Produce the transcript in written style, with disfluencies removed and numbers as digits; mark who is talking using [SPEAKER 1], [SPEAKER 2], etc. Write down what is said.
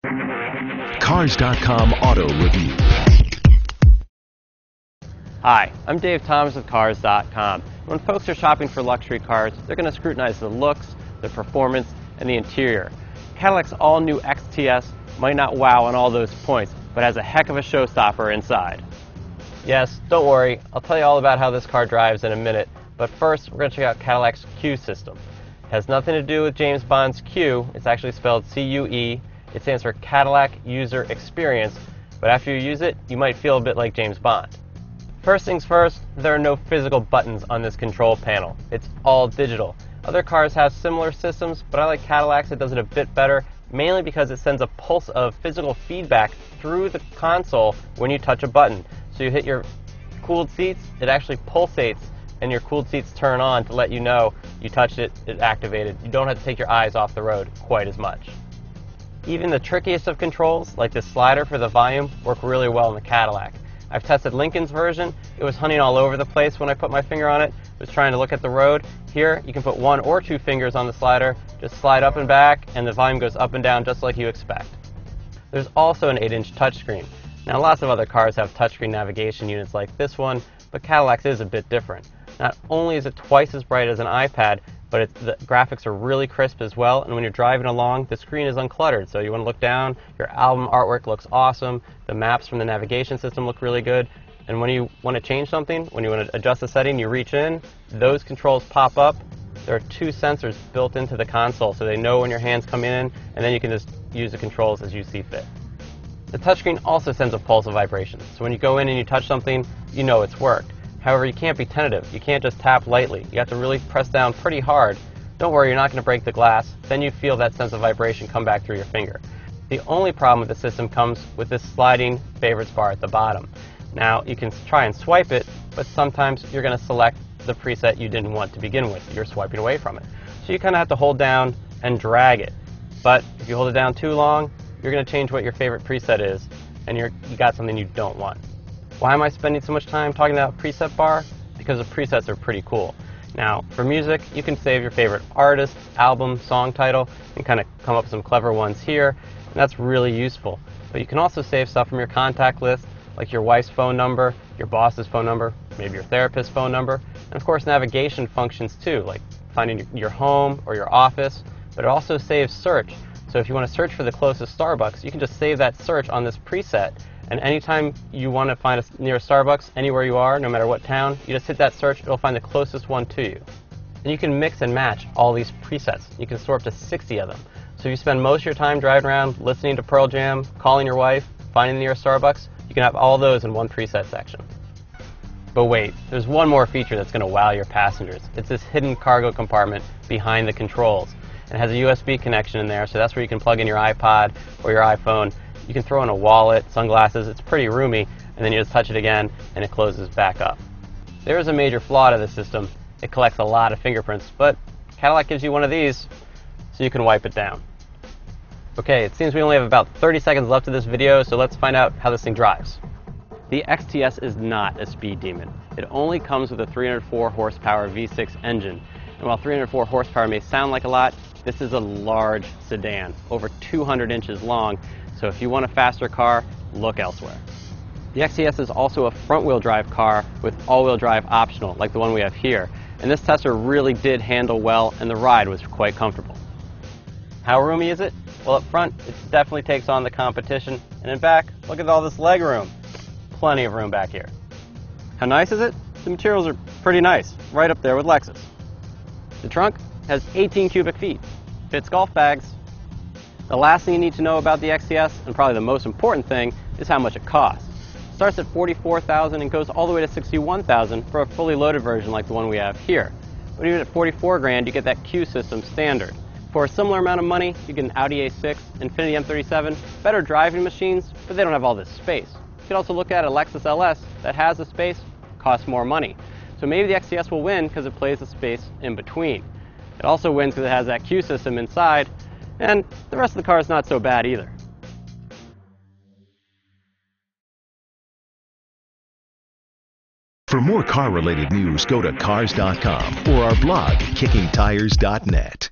[SPEAKER 1] Cars.com Auto Review.
[SPEAKER 2] Hi, I'm Dave Thomas with Cars.com. When folks are shopping for luxury cars, they're going to scrutinize the looks, the performance, and the interior. Cadillac's all-new XTS might not wow on all those points, but has a heck of a showstopper inside. Yes, don't worry, I'll tell you all about how this car drives in a minute, but first we're going to check out Cadillac's Q system. It has nothing to do with James Bond's Q, it's actually spelled C-U-E. It stands for Cadillac User Experience, but after you use it, you might feel a bit like James Bond. First things first, there are no physical buttons on this control panel. It's all digital. Other cars have similar systems, but I like Cadillac's. It does it a bit better, mainly because it sends a pulse of physical feedback through the console when you touch a button. So you hit your cooled seats, it actually pulsates, and your cooled seats turn on to let you know you touched it, it activated. You don't have to take your eyes off the road quite as much. Even the trickiest of controls, like this slider for the volume, work really well in the Cadillac. I've tested Lincoln's version. It was hunting all over the place when I put my finger on it. It was trying to look at the road. Here, you can put 1 or 2 fingers on the slider, just slide up and back, and the volume goes up and down just like you expect. There's also an 8-inch touchscreen. Now, lots of other cars have touchscreen navigation units like this one, but Cadillac's is a bit different. Not only is it twice as bright as an iPad, but the graphics are really crisp as well, and when you're driving along, the screen is uncluttered. So you want to look down, your album artwork looks awesome, the maps from the navigation system look really good, and when you want to change something, when you want to adjust a setting, you reach in, those controls pop up. There are 2 sensors built into the console, so they know when your hand's coming in, and then you can just use the controls as you see fit. The touchscreen also sends a pulse of vibration, so when you go in and you touch something, you know it's worked. However, you can't be tentative. You can't just tap lightly. You have to really press down pretty hard. Don't worry, you're not going to break the glass. Then you feel that sense of vibration come back through your finger. The only problem with the system comes with this sliding favorites bar at the bottom. Now, you can try and swipe it, but sometimes you're going to select the preset you didn't want to begin with. You're swiping away from it. So you kind of have to hold down and drag it. But if you hold it down too long, you're going to change what your favorite preset is, and you got something you don't want. Why am I spending so much time talking about preset bar? Because the presets are pretty cool. Now, for music, you can save your favorite artist, album, song title, and kind of come up with some clever ones here, and that's really useful. But you can also save stuff from your contact list, like your wife's phone number, your boss's phone number, maybe your therapist's phone number, and of course navigation functions too, like finding your home or your office, but it also saves search. So if you want to search for the closest Starbucks, you can just save that search on this preset. And anytime you want to find a near Starbucks, anywhere you are, no matter what town, you just hit that search, it'll find the closest one to you. And you can mix and match all these presets. You can store up to 60 of them. So if you spend most of your time driving around listening to Pearl Jam, calling your wife, finding the nearest Starbucks, you can have all those in one preset section. But wait, there's one more feature that's going to wow your passengers. It's this hidden cargo compartment behind the controls. And it has a USB connection in there, so that's where you can plug in your iPod or your iPhone. You can throw in a wallet, sunglasses, it's pretty roomy, and then you just touch it again and it closes back up. There is a major flaw to this system. It collects a lot of fingerprints, but Cadillac gives you one of these so you can wipe it down. Okay, it seems we only have about 30 seconds left of this video, so let's find out how this thing drives. The XTS is not a speed demon. It only comes with a 304 horsepower V6 engine. And while 304 horsepower may sound like a lot, this is a large sedan, over 200 inches long. So if you want a faster car, look elsewhere. The XTS is also a front-wheel drive car with all-wheel drive optional, like the one we have here. And this tester really did handle well, and the ride was quite comfortable. How roomy is it? Well, up front, it definitely takes on the competition. And in back, look at all this leg room. Plenty of room back here. How nice is it? The materials are pretty nice, right up there with Lexus. The trunk has 18 cubic feet, fits golf bags. The last thing you need to know about the XTS, and probably the most important thing, is how much it costs. It starts at $44,000 and goes all the way to $61,000 for a fully loaded version like the one we have here. But even at $44,000, you get that Q system standard. For a similar amount of money, you get an Audi A6, Infiniti M37, better driving machines, but they don't have all this space. You can also look at a Lexus LS that has the space, costs more money. So maybe the XTS will win because it plays the space in between. It also wins because it has that Q system inside, and the rest of the car is not so bad either.
[SPEAKER 1] For more car-related news, go to Cars.com or our blog, KickingTires.net.